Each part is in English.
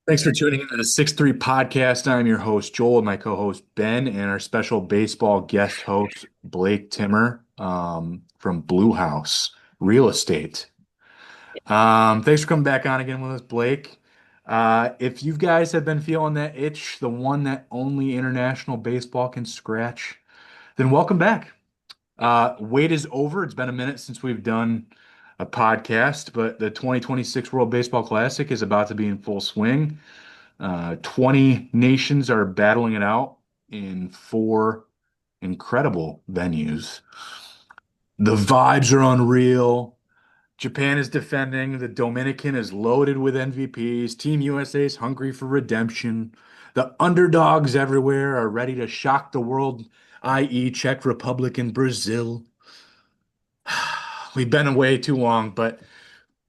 Thanks for tuning into the 6'Three podcast. I'm your host, Joel, and my co-host, Ben, and our special baseball guest host, Blake Timmer, from Blue House Real Estate. Thanks for coming back on again with us, Blake. If you guys have been feeling that itch, the one that only international baseball can scratch, then welcome back. Wait is over. It's been a minute since we've done a podcast, but the 2026 World Baseball Classic is about to be in full swing. 20 nations are battling it out in four incredible venues. The vibes are unreal. Japan is defending. The Dominican is loaded with MVPs. Team USA is hungry for redemption. The underdogs everywhere are ready to shock the world, i.e., Czech Republic and Brazil. We've been away too long, but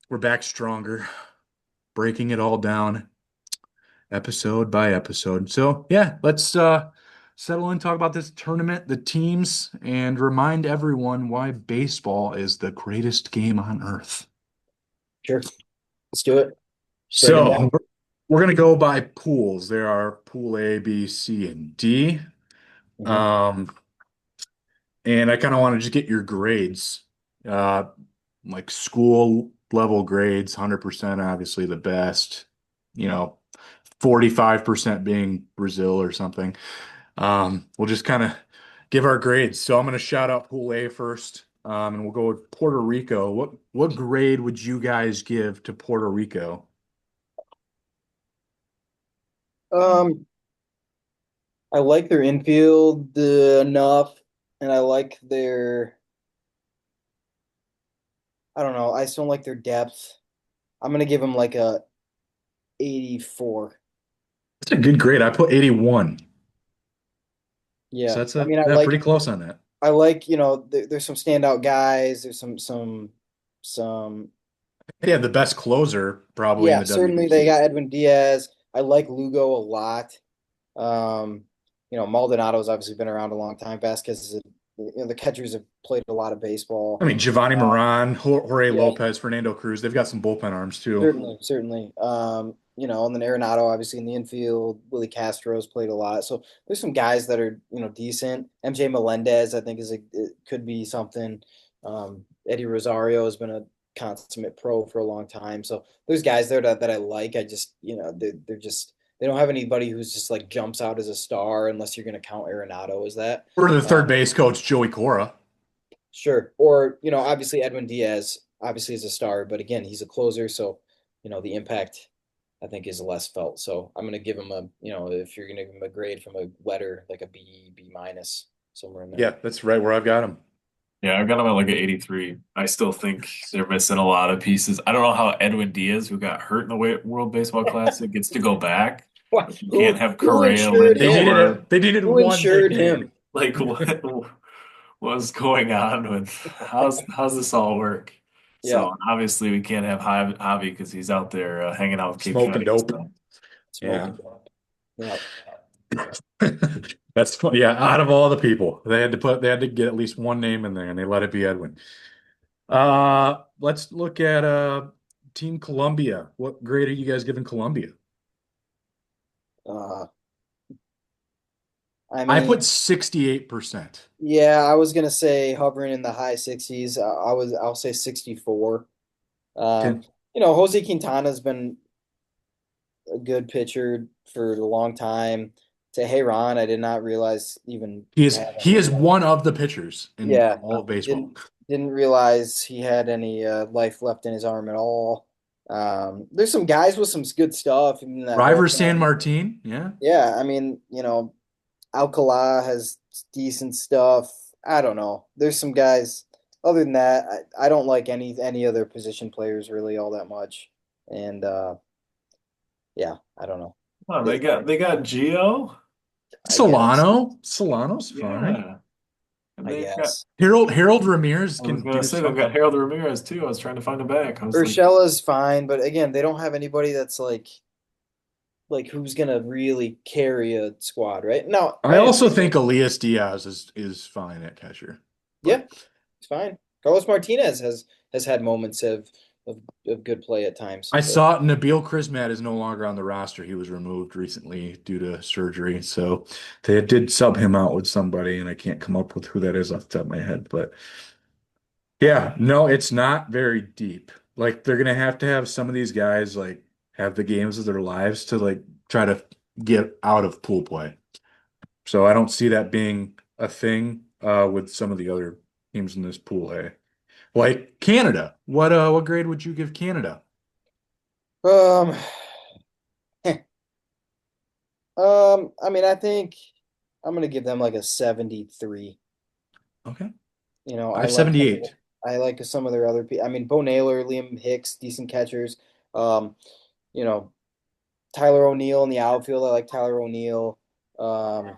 we're back stronger, breaking it all down episode by episode. So yeah, let's settle in, talk about this tournament, the teams, and remind everyone why baseball is the greatest game on earth. Sure. Let's do it. Break them So down. we're gonna go by pools. There are pool A, B, C, and D. hmm Um, and I kind of want to just get your grades. Uh, like school level grades, 100% obviously the best, you know, 45% being Brazil or something. We'll just kind of give our grades. So I'm going to shout out Pool A first, and we'll go with Puerto Rico. What grade would you guys give to Puerto Rico? Um, I like their infield enough, and I like I don't know, I still don't like their depth. I'm gonna give them like a 84. That's a good grade. I put 81. So Yeah. that's I a mean, yeah, pretty close on that. I like, there's some standout guys. There's some, Yeah, the best closer probably in yeah, the certainly they WBC. got Edwin Diaz. I like Lugo a lot. Um, Maldonado's obviously been around a long time. Vasquez the catchers have played a lot of I baseball. mean, Giovanni Uh, Moran, Jorge yeah, Lopez, Fernando Cruz, they've got some bullpen arms too. certainly, certainly. And then Arenado obviously in the infield. Willie Castro's played a lot. So there's some guys that are, decent. MJ Melendez, I think, it could be something. Eddie Rosario has been a consummate pro for a long time. So there's guys there that I like. I just, they're just they don't have anybody who's just like jumps out as a star unless you're going to count Arenado as that. Or the Uh, third base coach, Joey Cora. Sure. Or, obviously Edwin Diaz obviously is a star, but again, he's a closer, so the impact I think is less felt. So I'm gonna give him if you're gonna give him a grade from a letter, like a B, B minus, somewhere in there. Yeah, that's right where I've got him. Yeah, I've got him at like an 83. I still think they're missing a lot of pieces. I don't know how Edwin Diaz, who got hurt in the World Baseball Classic, gets to go back. What? You can't have Who Correa, insured They needed him? it. Lindor. They needed Who one insured big name. him? Like what was going on with how's this all work? Yeah, So obviously we can't have Javi because he's out there hanging out with Cape Smoking Cod. dope. So Yeah. smoking. Yeah. That's fun. Yeah, out of all the people, they had to get at least one name in there and they let it be Edwin. Let's look at Team Columbia. What grade are you guys giving Columbia? Uh, I I mean, put 68%. yeah, I was gonna say hovering in the high 60s. I'll say 64. Um, Okay. Jose Quintana's been a good pitcher for a long time. Teheran, I did not realize even had He any. is one of the pitchers in Yeah, all of baseball. didn't realize he had any life left in his arm at all. There's some guys with some good stuff in that Driver San bullpen. Martin, yeah. Yeah, I mean, Alcala has decent stuff. I don't know. There's some guys. Other than that, I don't like any other position players really all that much. And yeah, I don't know. oh, they got Gio. I guess. Solano's fine. Yeah. And I they've got guess. Harold Ramirez I was can gonna do say they've got something. Harold Ramirez too. I was trying to find him back. I was like, Urshela's fine, but again, they don't have anybody that's like who's gonna really carry a squad, right? No, I I also understand. think Elias Diaz is fine at catcher. Yeah, But it's fine. Carlos Martinez has had moments of of, of good play at times. I But saw Nabil Chrismat is no longer on the roster. He was removed recently due to surgery. So they did sub him out with somebody, and I can't come up with who that is off the top of my head. But yeah, no, it's not very deep. Like they're gonna have to have some of these guys like have the games of their lives to like try to get out of pool play. So I don't see that being a thing with some of the other teams in this pool A. Like Canada. What grade would you give Canada? um, I mean, I think I'm gonna give them like a 73. Okay. You know, I have 78. I like some of their other people. I mean, Bo Naylor, Liam Hicks, decent catchers. Um, you know, Tyler O'Neill in the outfield. I like Tyler O'Neill. Um,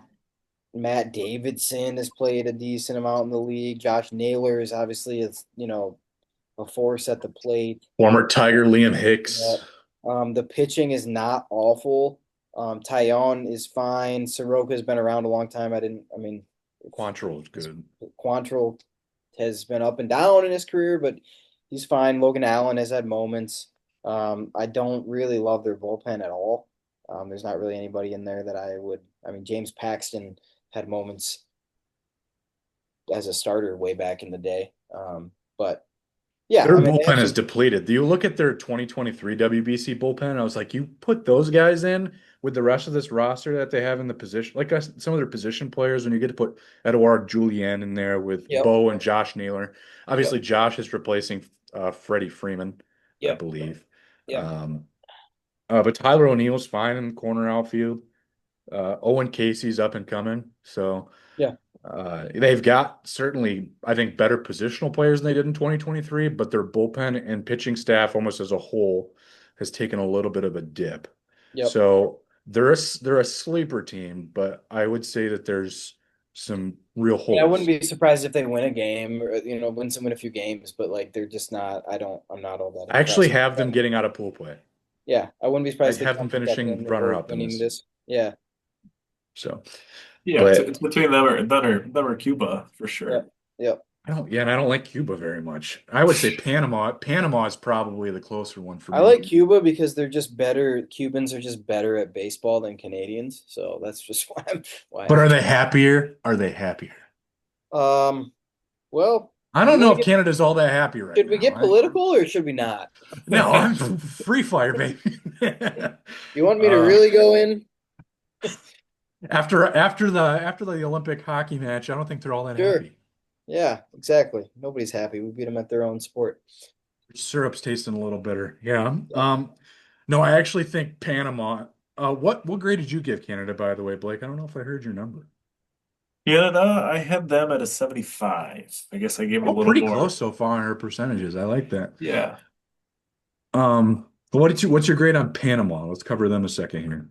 Matt Davidson has played a decent amount in the league. Josh Naylor is obviously a force at the plate. Former Tiger Liam Yeah. Hicks. The pitching is not awful. Taillon is fine. Soroka's been around a long time. I mean, Quantrill is good. Quantrill has been up and down in his career, but he's fine. Logan Allen has had moments. I don't really love their bullpen at all. There's not really anybody in there that I would. I mean, James Paxton had moments as a starter way back in the day. But yeah, Their I mean, they bullpen have is some. depleted. Do you look at their 2023 WBC bullpen? I was like, you put those guys in with the rest of this roster that they have in the position, like some of their position players, when you get to put Edouard Julien in there with Yep, Bo and Josh Naylor. yep, Obviously, Josh is replacing Freddie Freeman, I yep, believe. yep. Um, but Tyler O'Neill's fine in the corner outfield. Owen Casey's up and coming. So Yeah, they've got certainly, I think, better positional players than they did in 2023, but their bullpen and pitching staff almost as a whole has taken a little bit of a dip. yep. So they're a sleeper team, but I would say that there's some real I wouldn't holes. be surprised if they win a game or win a few games, but like they're just not. I'm not all that I actually impressed. have them getting out of pool play. Yeah, I wouldn't be I surprised if they have come them second finishing runner or up in winning this. this. Yeah, So, Yeah, it's but between them or Cuba for yeah, sure. yeah. and I don't like Cuba very much. I would say Panama. Panama is probably the closer one for I me. like Cuba because they're just better. Cubans are just better at baseball than Canadians, so that's just why But I'm. are they happier? Are they happier? Well, I you don't know want to if get? Canada's all that happy right Should we now. get political or should we not? No, I'm free fire, baby. You want me to uh, really go in? after the Olympic hockey match, I don't think they're all that Sure. happy. Yeah, exactly. Nobody's happy. We beat them at their own sport. Syrup's tasting a little bitter. Yeah. Yeah. No, I actually think Panama. What grade did you give Canada, by the way, Blake? I don't know if I heard your number. Canada, I had them at a 75. I guess I gave them a Oh, little pretty close more. so far on her percentages. I like that. Yeah. What's your grade on Panama? Let's cover them a second here.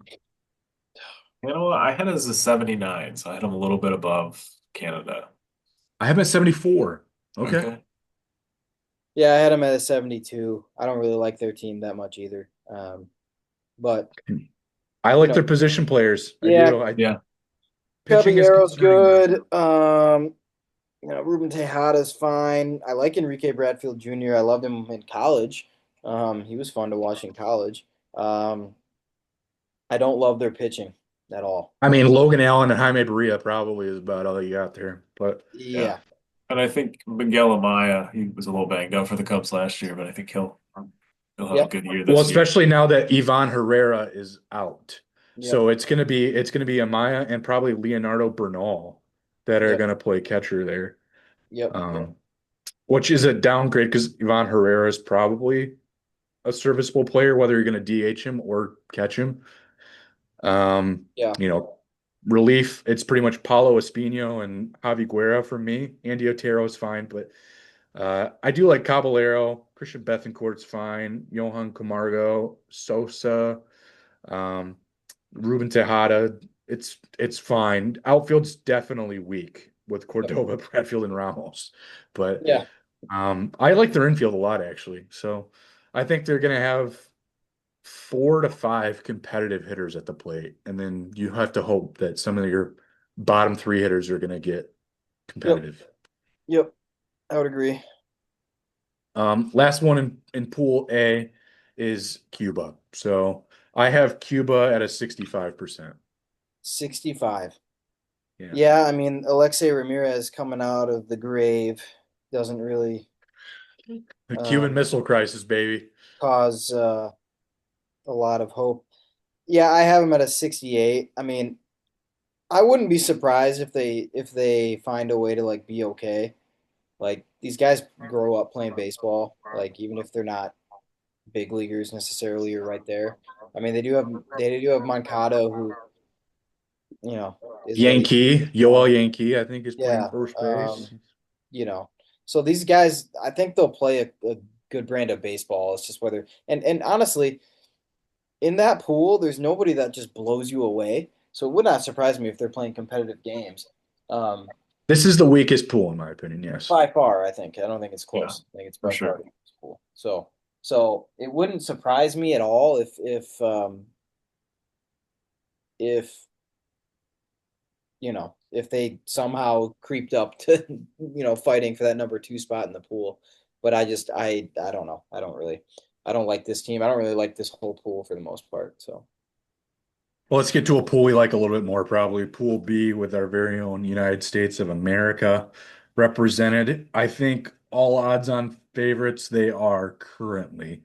You know what? I had it as a 79, so I had them a little bit above Canada. I have them at 74. Okay. Okay. Yeah, I had them at a 72. I don't really like their team that much either. But, I you like know, their position players. I yeah, do. Yeah. Pitching is Caballero's concerning though. good. Ruben Tejada's fine. I like Enrique Bradfield Jr. I loved him in college. He was fun to watch in college. Um, I don't love their pitching at all. I mean, Logan Allen and Jaime Barria probably is about all you got there. But Yeah. Yeah. And I think Miguel Amaya, he was a little banged up for the Cubs last year, but I think he'll have a Yep. good year well, this year. especially now that Ivan Herrera is out. Yep. So it's gonna be Amaya and probably Leonardo Bernal that are Yep. gonna play catcher there. Yep. Um, which is a downgrade because Ivan Herrera is probably a serviceable player, whether you're gonna DH him or catch him. Um, Yeah. you know, relief, it's pretty much Paulo Espino and Javi Guerra for me. Andy Otero is fine, but I do like Caballero. Christian Bethencourt's fine. Johan Camargo, Sosa, um, Ruben Tejada. It's fine. Outfield's definitely weak with Yep. Cordova, Bradfield, and Ramos, but Yeah. I like their infield a lot actually. So I think they're gonna have 4 to 5 competitive hitters at the plate, and then you have to hope that some of your bottom three hitters are gonna get Yep. competitive. Yep. I would agree. Last one in Pool A is Cuba. So I have Cuba at a 65%. 65. Yeah. Yeah, I mean, Alexei Ramirez coming out of the grave doesn't really The Cuban um, Missile Crisis, baby. cause a lot of hope. Yeah, I have him at a 68. I mean, I wouldn't be surprised if they find a way to like be okay. Like these guys grow up playing baseball, like even if they're not big leaguers necessarily or right there. I mean, they do have Moncada who, you know, is a Yankee, Yoel Yankee, I think is playing yeah, first base. you know. So these guys, I think they'll play a good brand of baseball. It's just whether and honestly, in that pool, there's nobody that just blows you away. So it would not surprise me if they're playing competitive games. Um, This is the weakest pool, in my opinion, yes. by far, I think. I don't think it's Yeah, close. I think it's for by far sure. the weakest pool. So it wouldn't surprise me at all if if they somehow creeped up to fighting for that number two spot in the pool. But I don't know. I don't like this team. I don't really like this whole pool for the most part. So Well, let's get to a pool we like a little bit more, probably Pool B with our very own United States of America represented. I think all odds on favorites they are currently.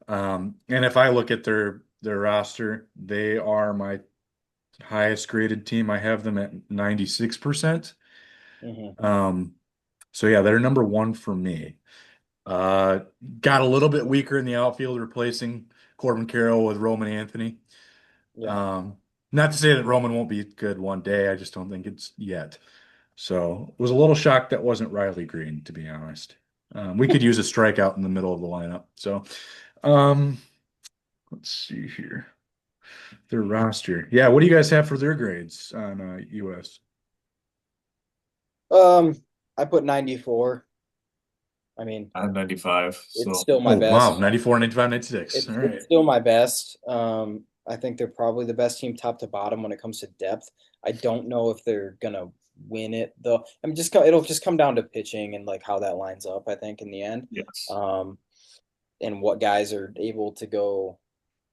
And if I look at their roster, they are my highest graded team. I have them at 96%. hmm Um, so yeah, they're number one for me. Uh, got a little bit weaker in the outfield, replacing Corbin Carroll with Roman Anthony. yeah. Um, not to say that Roman won't be good one day. I just don't think it's yet. So was a little shocked that wasn't Riley Green, to be honest. We could use a strikeout in the middle of the lineup. So um, let's see here. Their roster. Yeah, what do you guys have for their grades on US? Um, I put 94. I mean, I have 95, it's so still my Oh, wow. best. 94, 95, 96. All It's right. still my best. I think they're probably the best team top to bottom when it comes to depth. I don't know if they're gonna win it though. It'll just come down to pitching and like how that lines up, I think, in the end. yes. Um, and what guys are able to go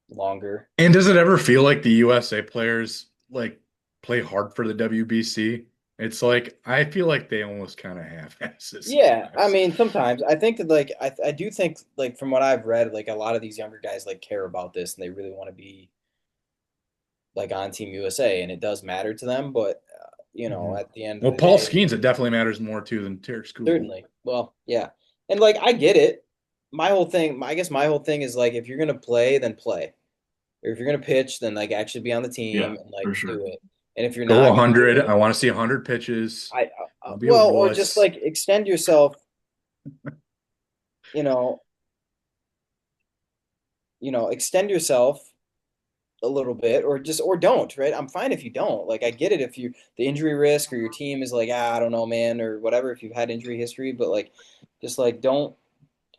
longer. And does it ever feel like the USA players like play hard for the WBC? It's like I feel like they almost kind of half-ass it Yeah, I sometimes. mean, sometimes I think that like I do think like from what I've read, like a lot of these younger guys like care about this and they really want to be like on Team USA, and it does matter to them. But Mhm. at the end of Well, the Paul day, Skeens, it definitely matters more too than Tarek Skubal. certainly. Well, yeah, and like I get it. My whole thing, I guess, my whole thing is like if you're gonna play, then play, or if you're gonna pitch, then like actually be on the Yeah, team and like for sure. do it. And if you're Go not gonna do 100. it, I want to see 100 pitches. Don't be a well, or just wuss. like extend yourself. You know, extend yourself a little bit or don't, right? I'm fine if you don't. Like I get it if you the injury risk or your team is like, I don't know, man, or whatever, if you've had injury history, but like just like don't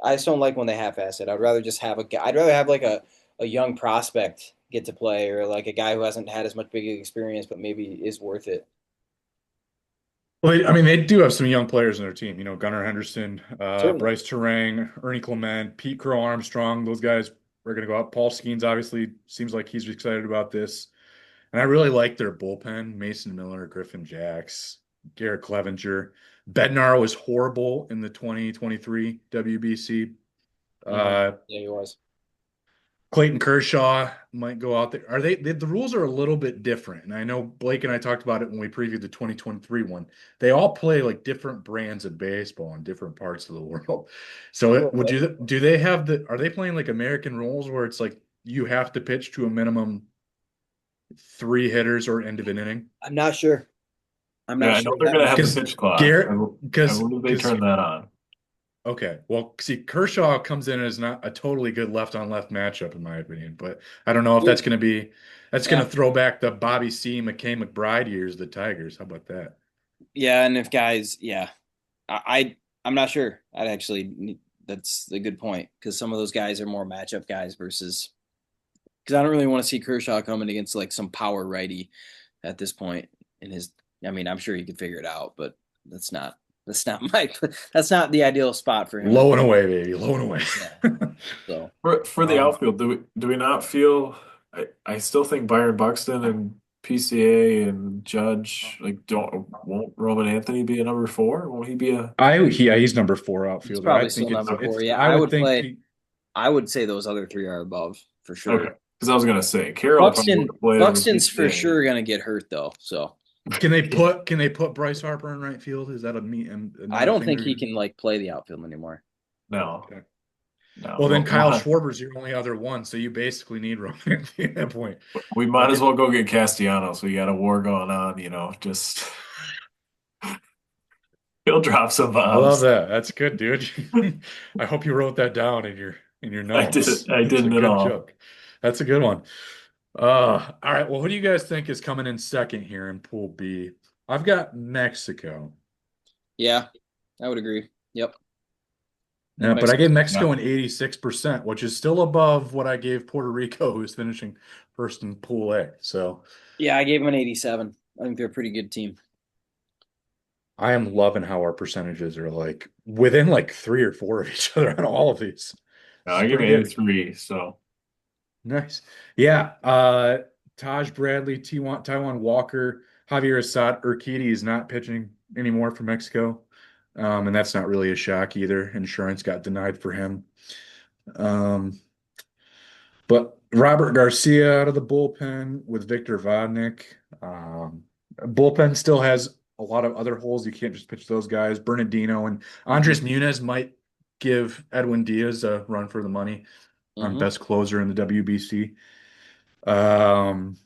I just don't like when they half ass it. I'd rather just have I'd rather have like a young prospect get to play or like a guy who hasn't had as much big experience but maybe is worth it. Well, I mean, they do have some young players in their team. You know, Gunnar Henderson, Certainly. Bryce Terang, Ernie Clement, Pete Crow Armstrong. Those guys are going to go out. Paul Skeens obviously seems like he's excited about this. And I really like their bullpen. Mason Miller, Griffin Jacks, Garrett Clevenger. Bednar was horrible in the 2023 WBC. Uh, Yeah, he was. Clayton Kershaw might go out there. Are the rules are a little bit different. And I know Blake and I talked about it when we previewed the 2023 one. They all play like different brands of baseball in different parts of the world. So A little would bit. you do they have are they playing like American rules where it's like you have to pitch to a minimum three hitters or end of an inning? I'm not sure. I'm Yeah, not I know sure they're that gonna might have the Because pitch clock. Garrett I believe they because turned that on. okay. Well, see, Kershaw comes in as not a totally good left on left matchup, in my opinion. But I don't know if that's going yeah. to throw back the Bobby C. McKay McBride years of the Tigers. How about that? Yeah, and if guys, yeah. I'm not sure. That's a good point because some of those guys are more matchup guys versus because I don't really want to see Kershaw coming against like some power righty at this point in his. I mean, I'm sure he could figure it out, but that's not. That's not my. That's not the ideal spot for him. Low and away, baby. Low and away. Yeah. So For the Um, outfield, do we not feel I still think Byron Buxton and PCA and Judge like don't won't Roman Anthony be a number four? Won't he be a yeah, he's number 4 he's outfielder. I probably still think number four. it's Yeah, I would think I would say those other three are above for okay? sure. Because I was gonna say Carroll probably would have played him in Buxton's for PCA. sure gonna get hurt though. So can they put Bryce Harper in right field? Is that I another don't thing think they're he gonna can like play the outfield anymore. No, okay. no. Well, then Kyle We'll Schwarber's your only other one, so you basically need Roman at that point. we might as Okay. well go get Castellanos. We got a war going on, just he'll drop some I love bombs. that. That's good, dude. I hope you wrote that down in your I notes. did. I That's a didn't at good all. joke. That's a good one. All right. Well, who do you guys think is coming in second here in Pool B? I've got Mexico. Yeah, I would agree. Yep. I think Yeah, but I gave Mexico's Mexico Yeah. an 86%, which is still above what I gave Puerto Rico, who's finishing first in Pool A. So Yeah, I gave them an 87. I think they're a pretty good team. I am loving how our percentages are like within like 3 or 4 of each other on all of these. No, This is I give pretty him good. 83. So Nice. Yeah. Taj Bradley, Taiwan Walker, Javier Assad, Urquidy is not pitching anymore for Mexico. And that's not really a shock either. Insurance got denied for him. Um, but Robert Garcia out of the bullpen with Victor Vodnik. Bullpen still has a lot of other holes. You can't just pitch those guys. Bernardino and Mm-hmm. Andres Muniz might give Edwin Diaz a run for the money on Mm-hmm. best closer in the WBC. Um,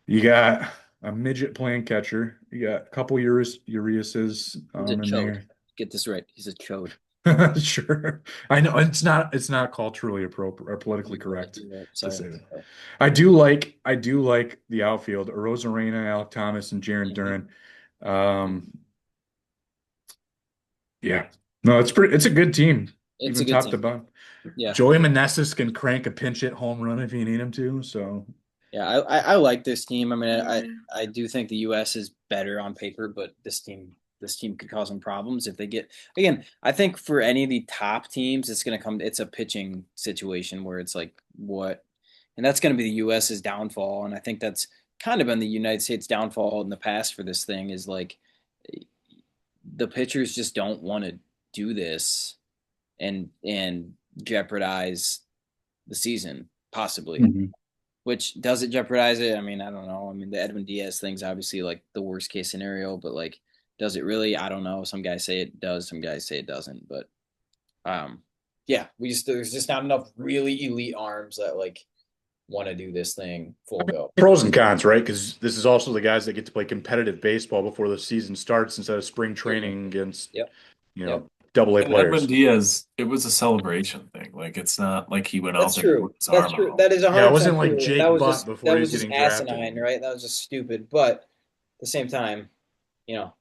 you got a midget playing catcher. You got a couple Uriases He's a in chode. there. Get this right. He's a chode. Sure. I know it's not culturally appropriate or politically You're right. correct You're right. to Sorry. say that. I do like the outfield, Rosarena, Alec Thomas, and Jaron Mm-hmm. Duran. Um, yeah. No, it's a good team, It's a even good top to team. bottom. Yeah. Joey Meneses can crank a pinch hit home run if you need him to. So Yeah, I like this team. I mean, I do think the U.S. is better on paper, but this team could cause them problems if they get again. I think for any of the top teams, it's gonna come. It's a pitching situation where it's like what, and that's gonna be the U.S.'s downfall. And I think that's kind of been the United States' downfall in the past for this thing is like the pitchers just don't want to do this and jeopardize the season possibly. Mhm. Which does it jeopardize it? I mean, I don't know. I mean, the Edwin Diaz thing's obviously like the worst case scenario, but like, does it really? I don't know. Some guys say it does, some guys say it doesn't. But um, yeah, there's just not enough really elite arms that like want to do this thing full go. pros and cons, right? Because this is also the guys that get to play competitive baseball before the season starts instead of spring Certainly. training against, Yep. you Yep. know, double A and Edwin players. Diaz, it was a celebration thing. Like it's not like he went out That's there and true. worked his That's arm true. out. That is Yeah, it 100% wasn't like true. That Jake was Butt just before that he was was just getting asinine, drafted. right? That was just stupid. But at the same time, you know,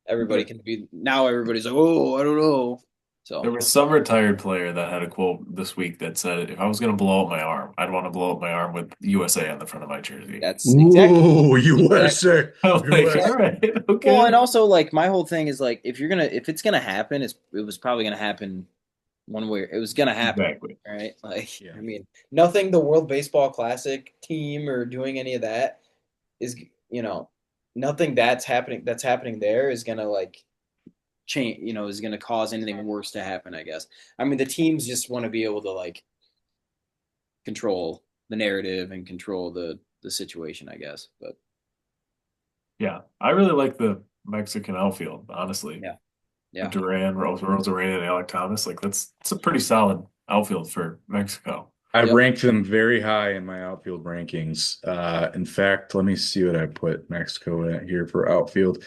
everybody But can be now. Everybody's like, oh, I don't know. There So was some retired player that had a quote this week that said, "If I was going to blow up my arm, I'd want to blow up my arm with USA on the front of my jersey." that's exactly. ooh, Exactly. USA, I'm like, all USA. right, Well, okay. and also like my whole thing is like if it's gonna happen, it was probably gonna happen one way. It was gonna happen, Exactly. right? Like Yeah. I mean, nothing the World Baseball Classic team or doing any of that is you know nothing that's happening there is gonna like change. Is gonna cause anything worse to happen. I guess. I mean, the teams just want to be able to like control the narrative and control the situation. I guess, but Yeah, I really like the Mexican outfield, honestly. yeah, With yeah, Duran, Rosarena, and Alec Thomas, like that's a pretty solid outfield for Mexico. I yep. ranked them very high in my outfield rankings. In fact, let me see what I put Mexico at here for outfield.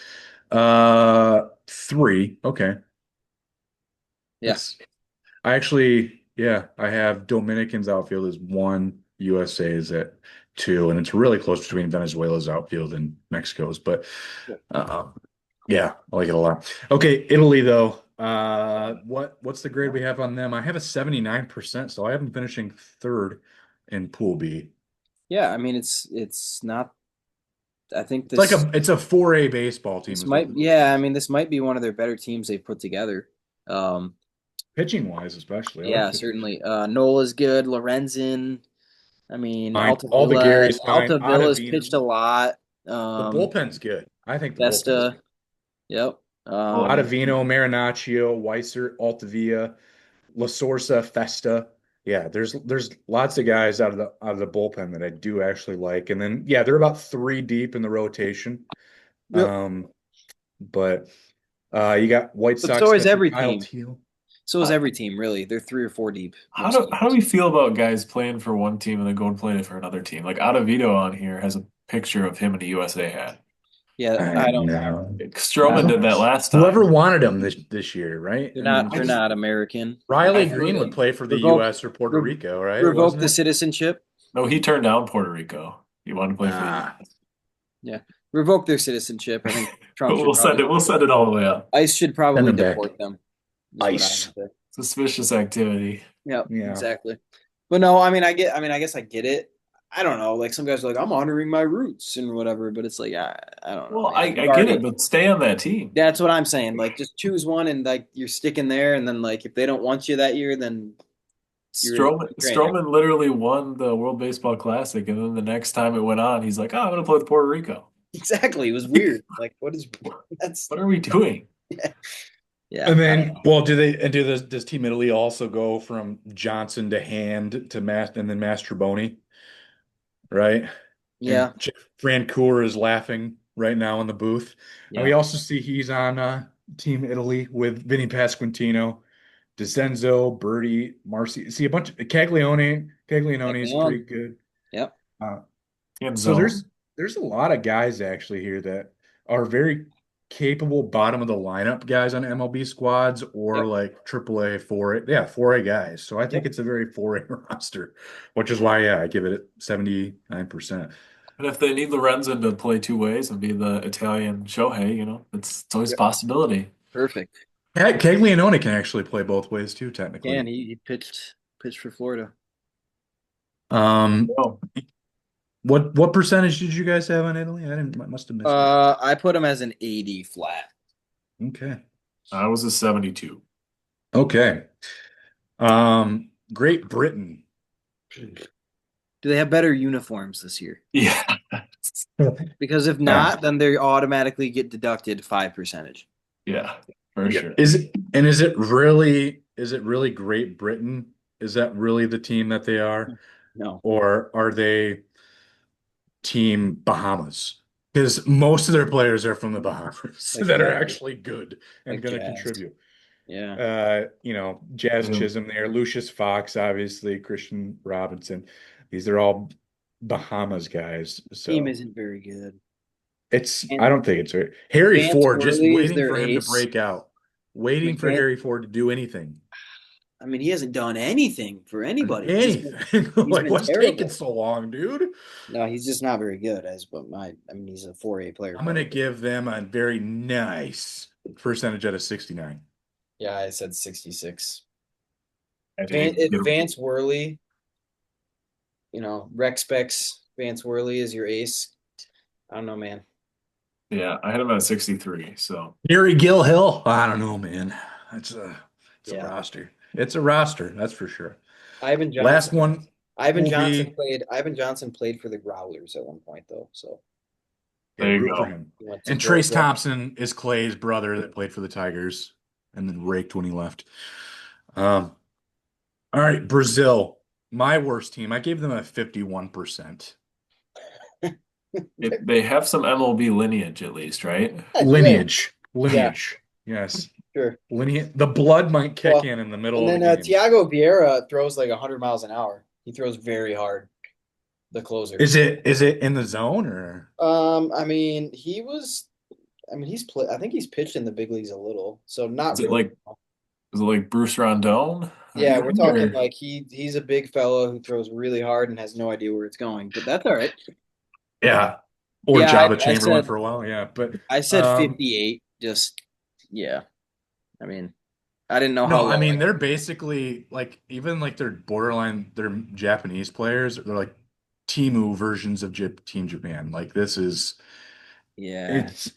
3. Okay. Yeah. That's I actually, yeah, I have Dominican's outfield as 1, USA is at 2, and it's really close between Venezuela's outfield and Mexico's. But uh, yeah, I like it a lot. Okay, Italy though. What's the grade we have on them? I have a 79%, so I have them finishing third in Pool B. Yeah, I mean it's not I think It's a 4A baseball team this is what might, it looks yeah, like. I mean, this might be one of their better teams they've put together. Um, Pitching wise, especially. I like yeah, the pitching. certainly. Nola's good. Lorenzen. I mean, Fine. All the Gary's fine. Altavilla's pitched a Ottavino. lot. The bullpen's good. I think the bullpen's Vesta. good. Yep. Well, Ottavino, Marinaccio, Weiser, Altavia, La Sorsa, Festa. Yeah, there's lots of guys out of the bullpen that I do actually like. And then yeah, they're about three deep in the rotation. Yep. But you got White But so Sox is catcher every Kyle team. Teal. So is every team, really. They're 3 or 4 deep most how do games. we feel about guys playing for one team and then going and playing for another team? Like Ottavino on here has a picture of him in a USA hat. Yeah, I I don't. know. Stroman did that last Whoever time. wanted him this year, right? They're I mean, not. I They're just not American. I Riley feel Green would like play for the Revoke. U.S. or Puerto Re, Rico, right? revoke Wasn't the it? citizenship. no, he turned down Puerto Rico. He wanted to play for the Ah, U.S. Yeah, revoke their citizenship. I think Trump should probably. We'll send it all the way up. ICE should send probably him back. deport them. Is what I Ice. would say. Suspicious activity. Yep, Yeah. exactly. But no, I mean, I get. I mean, I guess I get it. I don't know. Like some guys are like, I'm honoring my roots and whatever. But it's like, I don't know, Well, man. I get it, but stay on that team. That's what I'm saying. Like, just choose one and like you're sticking there. And then like if they don't want you that year, then you're in training. Stroman literally won the World Baseball Classic, and then the next time it went on, he's like, "Oh, I'm going to play with Puerto Rico." Exactly. It was weird. Like, what is that's What are we doing? yeah. Yeah. And I don't then, know. well, do they and do this does Team Italy also go from Johnson to Hand to Mas and then Mastroboni, right? Yeah. And Jeff Francoeur is laughing right now in the booth. And we Yeah. also see he's on Team Italy with Vinny Pasquantino, DeCenzo, Birdie, Marcy. See a bunch of Caglione. Caglione is pretty Leon. good. Yep. Uh, End so zone. there's a lot of guys actually here that are very capable bottom of the lineup guys on MLB squads or Yep. like AAA 4A, yeah, 4A guys. So I think Yep. it's a very 4A roster, which is why yeah, I give it 79%. And if they need Lorenzen to play two ways and be the Italian Shohei, it's always a Yep. possibility. Perfect. Caglianone can actually play both ways too, technically. Can he pitched for Florida. Um, Oh, what percentage did you guys have on Italy? I must have missed it. I put him as an 80 flat. Okay. I was a 72. Okay. Great Britain. Do they have better uniforms this year? Yeah. Because if Yeah. not, then they automatically get deducted 5%. Yeah, for Yeah. sure. Is it really Great Britain? Is that really the team that they are? No. Or are they Team Bahamas? Because most of their players are from the Bahamas that are Exactly. actually good and Like going to Jazz. contribute. Yeah. Jazz Yeah. Chisholm there, Lucius Fox, obviously, Christian Robinson. These are all Bahamas guys. Team So isn't very good. I And don't think it's right. Harry Vance Ford, just Worley is waiting their for him to ace. break out, I waiting mean, for Harry Ford to do anything. he hasn't done anything for anybody. Anything. He's Like, been what's taking terrible. so long, dude? No, he's just not very good I mean, he's a 4A player I'm gonna probably. give them a very nice percentage out of 69. Yeah, I said 66. I didn't even If give Vance Worley, Rex Specs, Vance Worley is your ace. I don't know, man. Yeah, I had him at 63. So Gary Gilhill. I don't know, man. It's a Yeah. roster. It's a roster, that's for sure. Ivan Last Johnson. one will be Ivan Johnson played for the Growlers at one point though, so yeah, there you root for go. him. he went to And Trace Georgia. Thompson is Clay's brother that played for the Tigers and then raked when he left. Um, all right, Brazil, my worst team. I gave them a 51%. They have some MLB lineage at least, right? Lineage. Yeah, Yes. sure. Lineage. The blood might kick Well, in the middle and of a then game. Tiago Vieira throws like 100 miles an hour. He throws very hard, the closer. Is it in the zone or I mean, I think he's pitched in the big leagues a little, so not Is it really. like is it like Bruce Rondon? Yeah, we're talking Or- like he's a big fellow who throws really hard and has no idea where it's going, but that's all right. yeah, or Yeah, Jabba I Chamberlain said for a while, yeah. But 58. Just yeah. I mean, I didn't know how no, I low. mean they're basically like even like they're borderline they're Japanese players, they're like Timu versions of Team Japan. Like this is Yeah. it's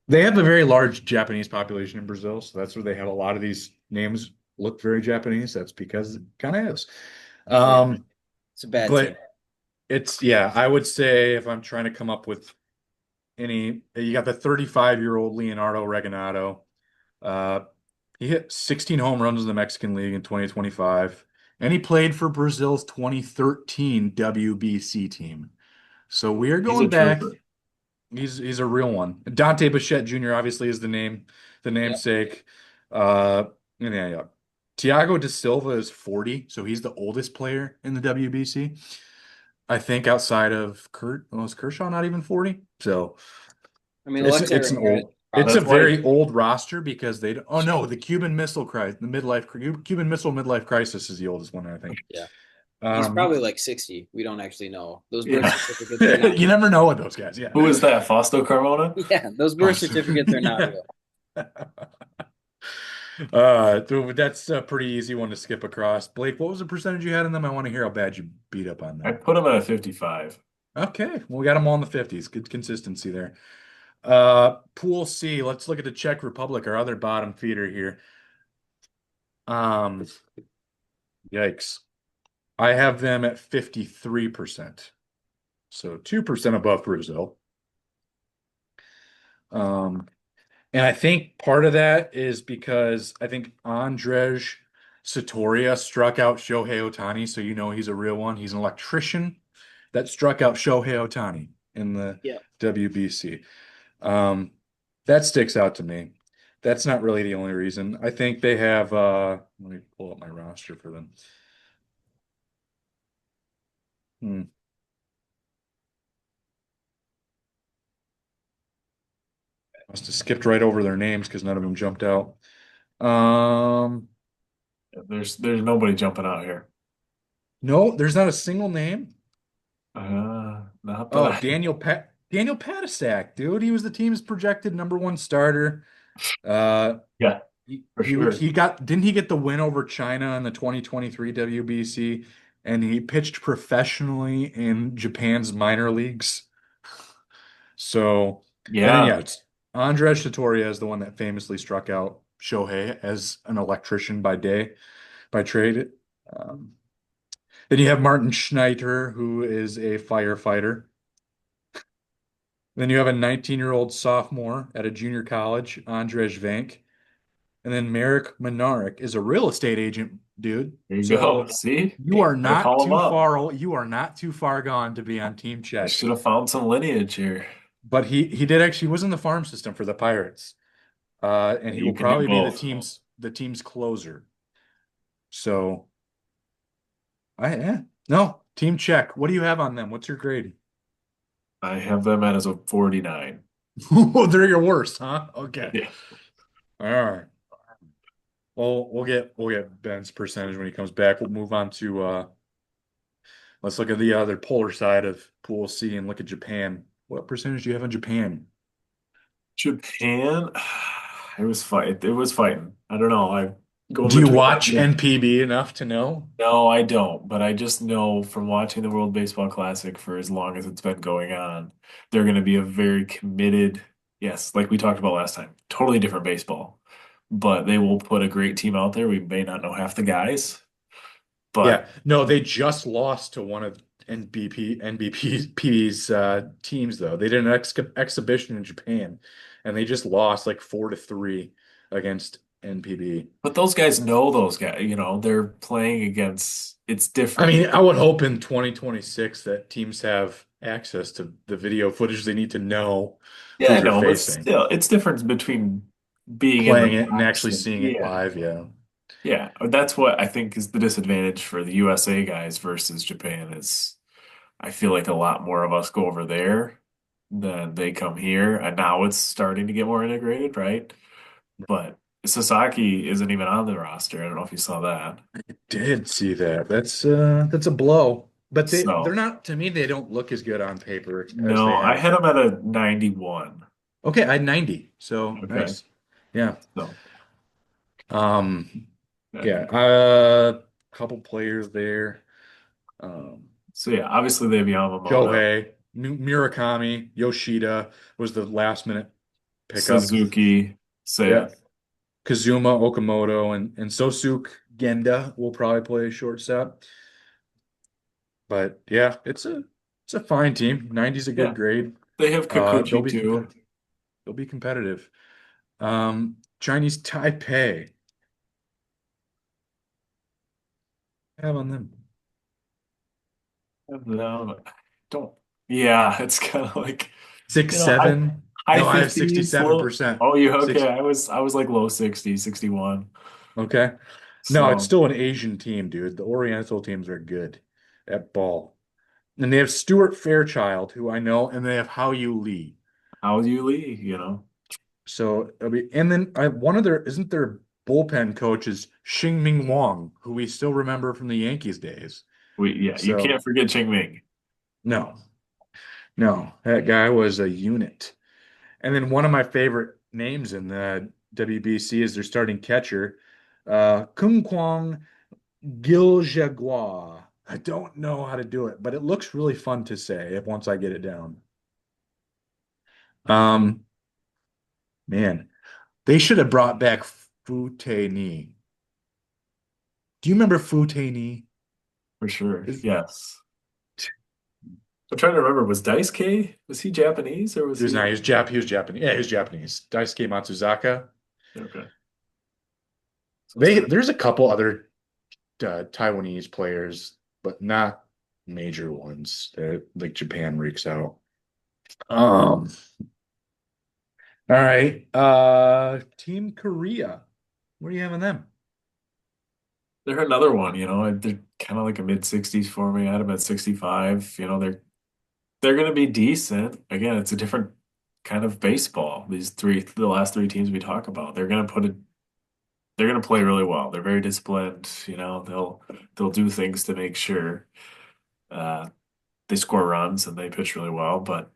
they have a very large Japanese population in Brazil, so that's where they have a lot of these names look very Japanese. That's because it kind of is. Yeah. Um, It's a bad team. but it's yeah, I would say if I'm trying to come up with any, you got the 35-year-old Leonardo Reganato. Uh, he hit 16 home runs in the Mexican League in 2025, and he played for Brazil's 2013 WBC team. So we are He's a going back. trooper. He's a real one. Dante Bichette Jr. obviously is the Yeah. namesake. Uh, and yeah. Thiago da Silva is 40, so he's the oldest player in the WBC. I think outside of was Kershaw not even 40? So I mean, Alexei it's an Ramirez old it's probably. a That's why very old roster because they oh no, the Cuban Missile Crisis, Cuban Missile midlife crisis is the oldest one, I think. Yeah. He's Um, probably like 60. We don't actually know. Those birth yeah. certificates are not you never know with those guys, yeah. Who is that? Fausto Carmona? Yeah, those birth certificates are not Yeah. real. That's a pretty easy one to skip across. Blake, what was the percentage you had in them? I want to hear how bad you beat up on I them. put him at a 55. Okay, well, we got them all in the 50s. Good consistency there. Pool C, let's look at the Czech Republic, our other bottom feeder here. Um, Yikes. I have them at 53%. So 2% above Brazil. Um, And I think part of that is because I think Andrzej Satoria struck out Shohei Ohtani, so you know he's a real one. He's an electrician that struck out Shohei Ohtani in the Yeah. WBC. Um, that sticks out to me. That's not really the only reason. I think they have let me pull up my roster for them. Hmm. Must have skipped right over their names because none of them jumped out. Um, There's nobody jumping out here. no, there's not a single name. Not that Oh, I. Daniel Patasak, dude. He was the team's projected number one starter. Uh Yeah, for sure. he got didn't he get the win over China in the 2023 WBC, and he pitched professionally in Japan's minor leagues. So, and then yeah, Yeah, it's Andres Satoria is the one that famously struck out Shohei as an electrician by day, by trade. Um, then you have Martin Schneider, who is a firefighter. Then you have a 19-year-old sophomore at a junior college, Andrzej Vank. And then Merrick Minarik is a real estate agent, dude. there you go. So See, you are gotta not call him too up. far, you are not too far gone to be on Team I Czech. should have found some lineage here. But he did actually was in the farm system for the Pirates. And he will You can do probably be both. the team's closer. So I yeah. No, Team Czech. What do you have on them? What's your grade? I have them at as a 49. Oh, they're your worst, huh? Okay. Yeah. All right. Well, we'll get Ben's percentage when he comes back. We'll move on to let's look at the other polar side of Pool C and look at Japan. What percentage do you have on Japan? Japan, it was fight. It was fighting. I don't know. I going Do you between watch them. NPB enough to know? No, I don't. But I just know from watching the World Baseball Classic for as long as it's been going on, they're going to be a very committed. Yes, like we talked about last time. Totally different baseball, but they will put a great team out there. We may not know half the guys, Yeah, but no, they just lost to one of NBP's teams though. They did an exhibition in Japan, and they just lost like 4-3 against NPB. those guys know those guys. They're playing against. It's I different. mean, I would hope in 2026 that teams have access to the video footage they need to know Yeah, who I they're know, but facing. still, it's different between being in the Playing it and box actually and seeing it yeah. live. Yeah. Yeah, that's what I think is the disadvantage for the USA guys versus Japan is I feel like a lot more of us go over there than they come here, and now it's starting to get more integrated, right? But Sasaki isn't even on the roster. I don't know if you saw that. Did see that. That's a blow. But they're So, not to me, they don't look as good on paper as they no, I have had been. him at a 91. Okay, I had 90. So Okay. nice. Yeah. So, Um yeah. yeah, couple players there. Um So yeah, obviously they have Yamamoto, Shohei, Murakami, Yoshida was the last minute pickup. Suzuki. So yeah, Yeah. Kazuma, Okamoto, and Sosuke Genda will probably play shortstop. But yeah, it's a fine team. 90's a good yeah, grade. they have They'll Kikuchi be too. competitive. They'll be competitive. Chinese Taipei. Have on them. No, don't. Yeah, it's kind of like, Six, you know, high seven. high No, I have 50s, low. 67%. Oh, you okay? Six. I was like low 60s, 61. Okay. No, it's So still an Asian team, dude. The Oriental teams are good at ball. And they have Stuart Fairchild, who I know, and they have Hao Yu Lee. how do you leave? You know, So it'll be, and then one of their isn't their bullpen coach is Xing Ming Wang, who we still remember from the Yankees days. yeah, you So can't forget Ching Ming no, no, that guy was a unit. And then one of my favorite names in the WBC is their starting catcher, Kung Kwang Giljagua. I don't know how to do it, but it looks really fun to say if once I get it down. Um, man, they should have brought back Fu Ni. Do you remember Fu Ni? for sure. Is Yes. I'm trying to remember, was Dice K, was he Japanese or he was was not, he? he was Japanese. Yeah, he was Japanese. Daisuke Matsuzaka. Okay. So it's pretty. There's a couple other Taiwanese players, but not major ones. Like Japan reeks out. Um, all right. Team Korea. What do you have in them? They're another one, they're kind of like a mid 60s for me. I had them at 65. They're going to be decent. Again, it's a different kind of baseball. The last three teams we talk about, they're going to play really well. They're very disciplined. They'll do things to make sure uh, they score runs and they pitch really well, but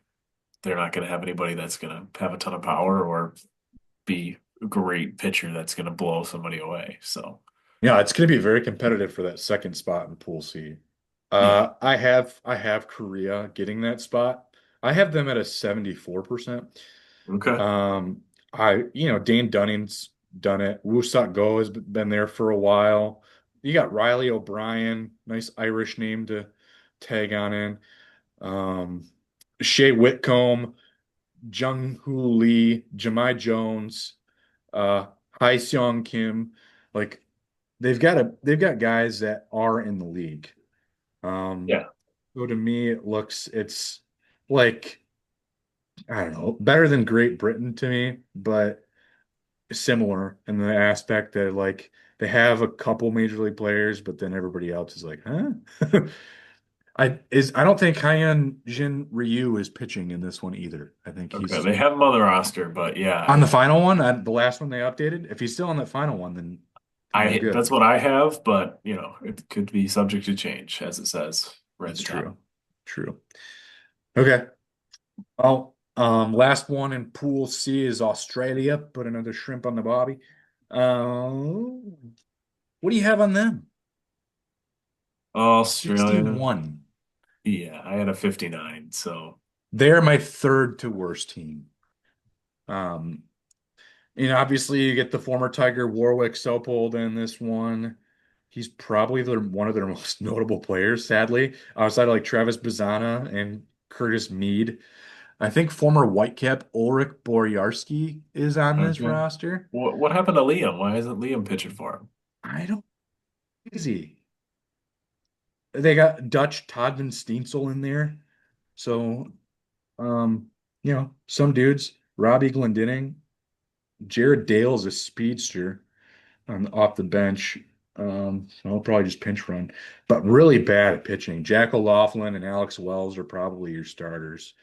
they're not going to have anybody that's going to have a ton of power or be a great pitcher that's going to blow somebody away. So, Yeah, it's going to be very competitive for that second spot in Pool C. yeah. I have Korea getting that spot. I have them at a 74%. Okay. Dane Dunning's done it. Woo Sak Go has been there for a while. You got Riley O'Brien, nice Irish name to tag on in. Um, Shea Whitcomb, Jung Hoo Lee, Jemai Jones, Hai Seong Kim. Like they've got guys that are in the league. Um, Yeah. so to me, it's like I don't know, better than Great Britain to me, but similar in the aspect that like they have a couple major league players, but then everybody else is like, huh? I don't think Hyun Jin Ryu is pitching in this one either. I think Okay. he's They have him on the roster, but on yeah, the final one, the last one they updated. If he's still on that final one, then they're that's good. what I have, but it could be subject to change, as it says right at That's the top. true. True. Okay. Well, last one in Pool C is Australia. Put another shrimp on the bobby. What do you have on them? Australia, 61. yeah, I had a 59, so They're my third to worst team. Um, obviously you get the former Tiger Warwick Sopold in this one. He's probably one of their most notable players, sadly, outside of like Travis Bazana and Curtis Mead. I think former Whitecap Ulrich Boryarski is on this okay. roster. What happened to Liam? Why isn't Liam pitching for him? I don't easy. They got Dutch Todd Van Steensel in there. So, um, some dudes, Robbie Glendinning, Jared Dale's a speedster off the bench. So I'll probably just pinch run, but really bad at pitching. Jack O'Loughlin and Alex Wells are probably your starters,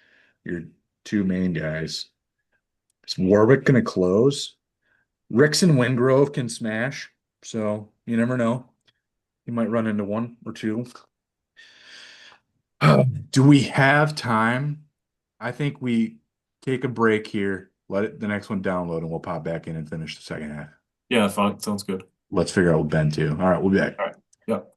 your two main guys. Is Warwick going to close? Rickson Wingrove can smash, so you never know. You might run into one or two. Do we have time? I think we take a break here, the next one download, and we'll pop back in and finish the second half. Yeah, fine. Sounds good. Let's figure out what Ben too. All right, we'll be back. All right. Yep.